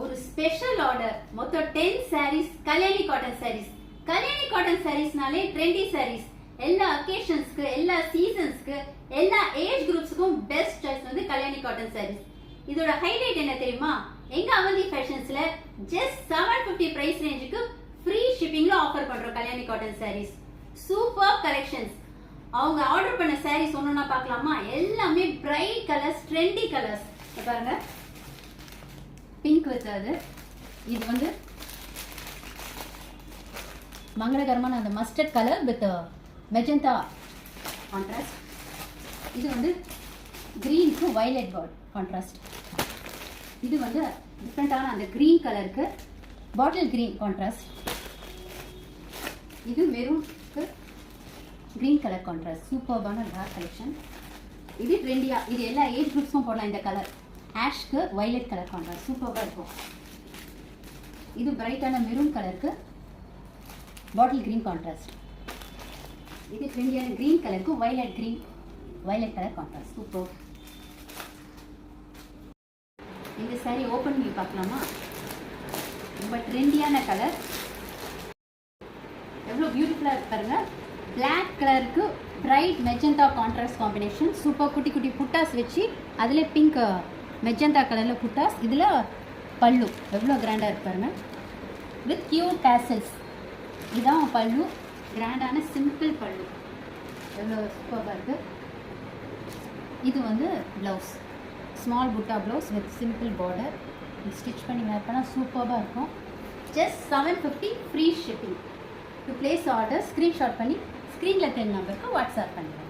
ஒரு special order மொத்தம் 10 sarees Kalyani cotton sarees. Kalyani cotton sareesனாலே ட்ரெண்டி sarees. எல்லா அக்கேஷன்ஸ்க்கு, எல்லா சீசன்ஸ்க்கு, எல்லா ஏஜ் குரூப்ஸ்க்கும் பெஸ்ட் சாய்ஸ் வந்து கல்யாணி காட்டன் sarees. இதோட ஹைலைட் என்ன தெரியுமா? எங்க அவந்தி ஃபேஷன்ஸ்ல ஜஸ்ட் 750 பிரைஸ் ரேஞ்சுக்கு ஃப்ரீ ஷிப்பிங்ல ஆஃபர் பண்றோம் Kalyani cotton sarees. Super collections. அவங்க ஆர்டர் பண்ண sarees ஒண்ணுனா பார்க்கலாமா? எல்லாமே பிரைட் கலர்ஸ், ட்ரெண்டி கலர்ஸ். பாருங்க, பிங்க் வித் அது, இது வந்து மங்களகரமான அந்த mustard colour with magenta contrast. இது வந்து கிரீன் டு வயலட் கான்ட்ராஸ்ட். இது வந்து டிஃப்ரெண்டான அந்த கிரீன் கலருக்கு பாட்டில் கிரீன் கான்ட்ராஸ்ட். இது மெரூனுக்கு கிரீன் கலர் கான்ட்ராஸ்ட். சூப்பர்பான டார்க் கலெக்ஷன். இது ட்ரெண்டியா, இது எல்லா ஏஜ் குரூப்ஸும் போடலாம். இந்த கலர் ஆஷ்க்கு வயலட் கலர் கான்ட்ராஸ்ட் சூப்பராக இருக்கும். இது பிரைட்டான மெரூன் கலருக்கு பாட்டில் கிரீன் கான்ட்ராஸ்ட். இது ட்ரெண்டியான கிரீன் கலருக்கு வயலட் கலர் கான்ட்ராஸ்ட் சூப்பர். இந்த சாரி ஓப்பன் பண்ணி பார்க்கலாமா? ரொம்ப ட்ரெண்டியான கலர், எவ்வளோ பியூட்டிஃபுல்லாக இருக்கு பாருங்க. பிளாக் கலருக்கு bright magenta contrast combination. Super. குட்டி குட்டி புட்டாஸ் வச்சு அதில் பிங்க் மெஜந்தா கலரில் புட்டாஸ். இதில் பல்லு எவ்வளோ கிராண்டாக இருக்கு பாருங்க, வித் கியூட் டேசல்ஸ். இதுதான் பல்லு, கிராண்டான சிம்பிள் பல்லு, எவ்வளோ சூப்பராக இருக்குது. இது வந்து ப்ளவுஸ், ஸ்மால் புட்டா blouse with simple border. Stitch பண்ணி வேர் பண்ணால் சூப்பராக இருக்கும். Just 750 free shipping. To place order screenshot பண்ணி ஸ்க்ரீனில் 10 நம்பருக்கு வாட்ஸ்அப் பண்ணுங்கள்.